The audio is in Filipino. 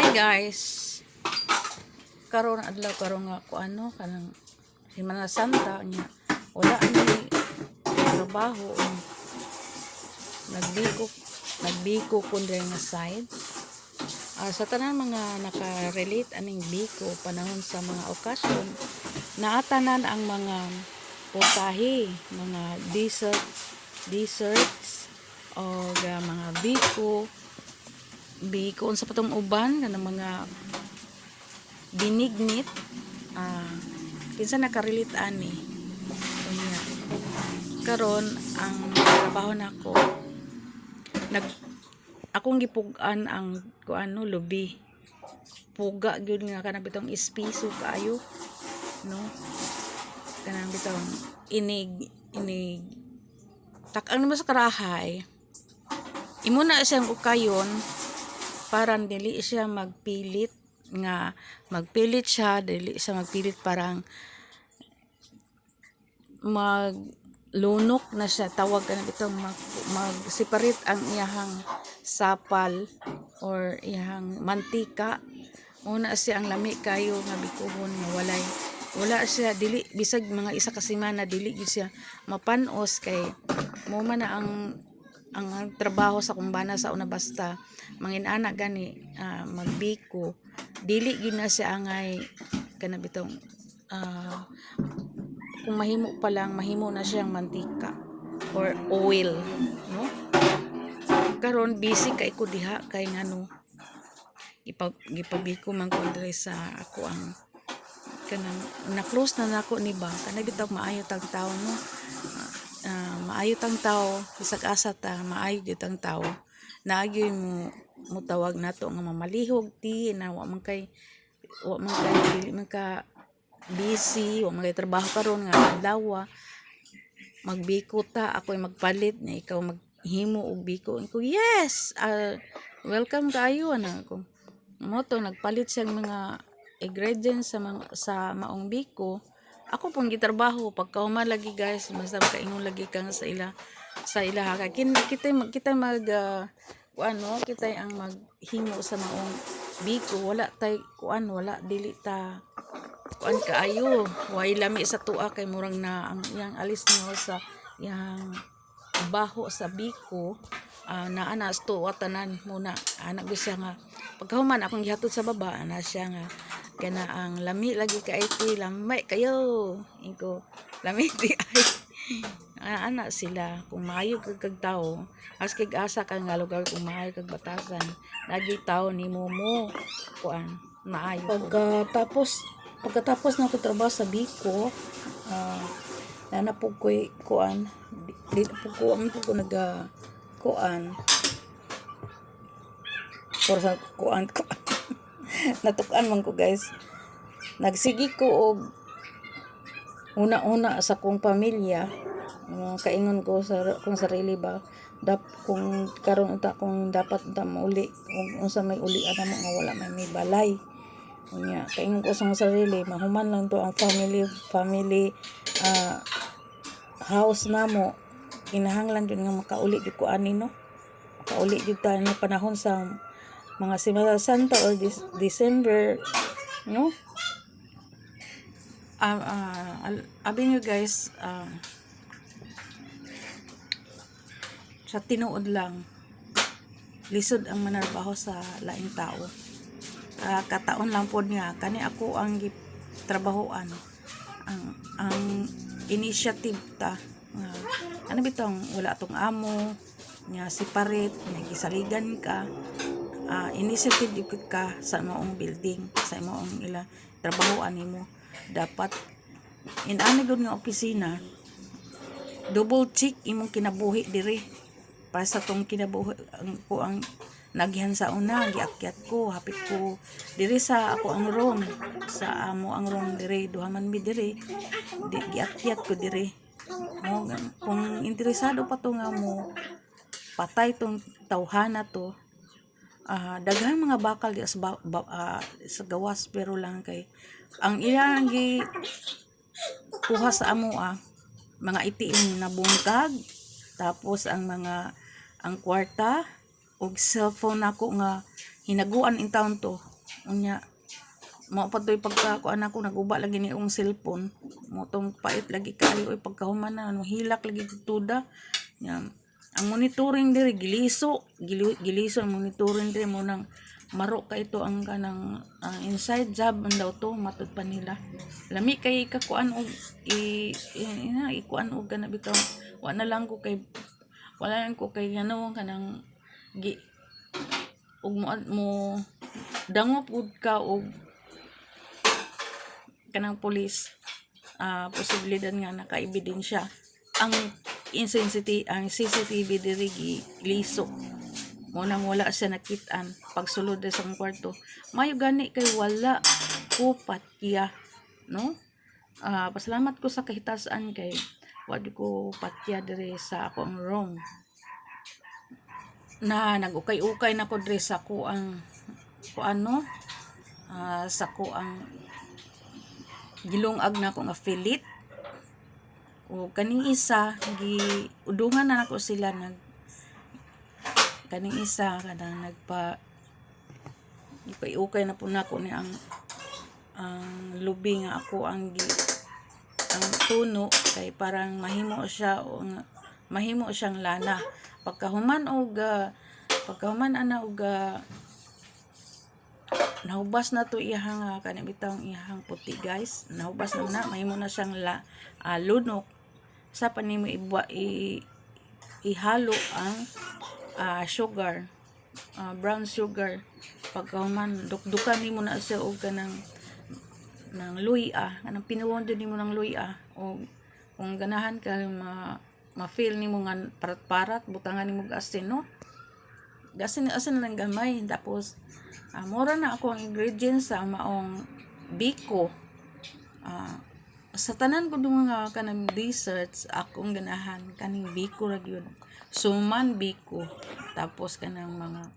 Guys, karon adlaw karon nga ko ano kanang Semana Santa nya wala ni trabaho nagbiko kun diri nga side sa tanan mga naka-relate aning biko panahon sa mga okasyon naatanan ang mga putahe, mga desserts o mga biko unsa patong uban kanang mga binignit kinsa nakarelate ani unya karon ang trabaho nako akong gipug-an ang kuano lubi puga gyud nga kanang bitong espiso kaayo no kanang bitong inig tak-ang naman sa karahay imo na siyang ukayon para dili siya magpilit parang maglunok na siya tawag ka na itong mag-separate ang iyahang sapal or iyahang mantika una siya ang lami kayo nga bikuhon nga wala siya dili bisag mga isa ka semana dili gyud siya mapanos kay mo man na ang trabaho sa kumbana sa una basta mangin-ana gani magbiko dili gyud na siya angay kana bitong kung mahimo pa lang mahimo na siyang mantika or oil no karon busy kay ko diha kay ngano gipabiko man ko diri sa ako ang kanang na-close na nako ni ba kana bitaw maayo tag tawo no maayo tang tawo bisag asa ta maayo gyud tang tawo naagyoy mo tawag nato nga mamalihog ti na wa man kay dili man ka busy wa man kay trabaho karon nga adlaw magbiko ta ako'y magpalit na ikaw maghimo og biko ko yes welcome kayo ana ko mo to nagpalit siyang mga ingredients sa maong biko ako pong gitrabaho pagkahuman lagi guys basta makaingon lagi kang sa ila kita mag kita ang maghimo sa maong biko wala tay wala dili ta kaayo way lami sa tuwa kay murang na ang iyang alis niyo sa iyang baho sa biko naa sa tuwa tanan muna anak ko siya nga pagkahuman akong gihatod sa baba ana siya nga kana ang lami lagi ka IT lamay kayo inko lami di ay ana sila kung maayo kag tawo as kag asa ka nga lugar kung maayo kag batasan lagi tawo ni mo kuan maayo pagkatapos na ko trabaho sa biko nanapog ko'y kuan dito po ko naga kuan for sa kuan natukan man ko guys nagsigi ko og una sa kong pamilya kaingon ko sa kung sarili ba kung karon unta kung dapat unta mauli kung unsa may ulian mo nga wala may balay unya kaingon ko sa sarili mahuman lang to ang family house namo kinahanglan jud nga makauli jud ko ani no makauli jud ta ni panahon sa mga Semana Santa or December no abi nyo guys sa tinuod lang lisod ang manarbaho sa laing tao kataon lang po niya kani ako ang trabahoan ang initiative ta ano bitong wala tong amo nya separate nya gisaligan ka initiative ka sa maong building sa maong ila trabahoan nimo dapat inani gud nga opisina double check imong kinabuhi diri para sa tong kinabuhi ko ang nagihan sa una giakyat ko hapit ko diri sa ako ang room sa amo ang room diri duhaman mi diri giakyat ko diri kung interesado pa to nga mo patay tong tawhana to daghang mga bakal di sa gawas pero lang kay ang ilang kuha sa amo mga itiin na bungkag tapos ang kwarta og cellphone nako nga hinaguan in town to Unya mo pa to'y pagkakuan ako naguba lagi ni ang cellphone mo tong pait lagi kayo oy pagkahuman na ano hilak lagi tuda nya ang monitoring diri giliso ang monitoring diri mo nang maro ka ito ang kanang inside job man daw to matud pa nila lami kay kakuan og ikuan og kana bitaw wala lang ko kay ano kanang og mo dangop gud ka og kanang pulis posibilidad nga naka-ebidensya ang CCTV diri liso mo nang wala siya nakitaan pagsulod sa kwarto mayo gani kay wala ko patya no pasalamat ko sa kahitasan kay wadi ko patya diri sa akong room na nagukay-ukay na ko diri sa ko ang kuano sa ko ang gilungag na akong affiliate o kaning isa udungan na nako sila kaning isa kanang nagpa-ukay na po nako ni ang lubi nga ako ang tuno kay parang mahimo siyang lana pagkahuman ana og nahubas na to iyang kanibitang iyang puti guys nahubas na mahimo na siyang lunok sa panimo ihalo ang sugar brown sugar pagkahuman dukdukan nimo na siya og kanang luya kanang pinuwondo nimo ng luya o kung ganahan ka ma-feel nimo nga parat-parat butangan nimo asin no asin lang gamay tapos mura na ako ang ingredients sa maong biko sa tanan ko mga kanang desserts akong ganahan kaning biko ra gyud suman biko tapos kanang mga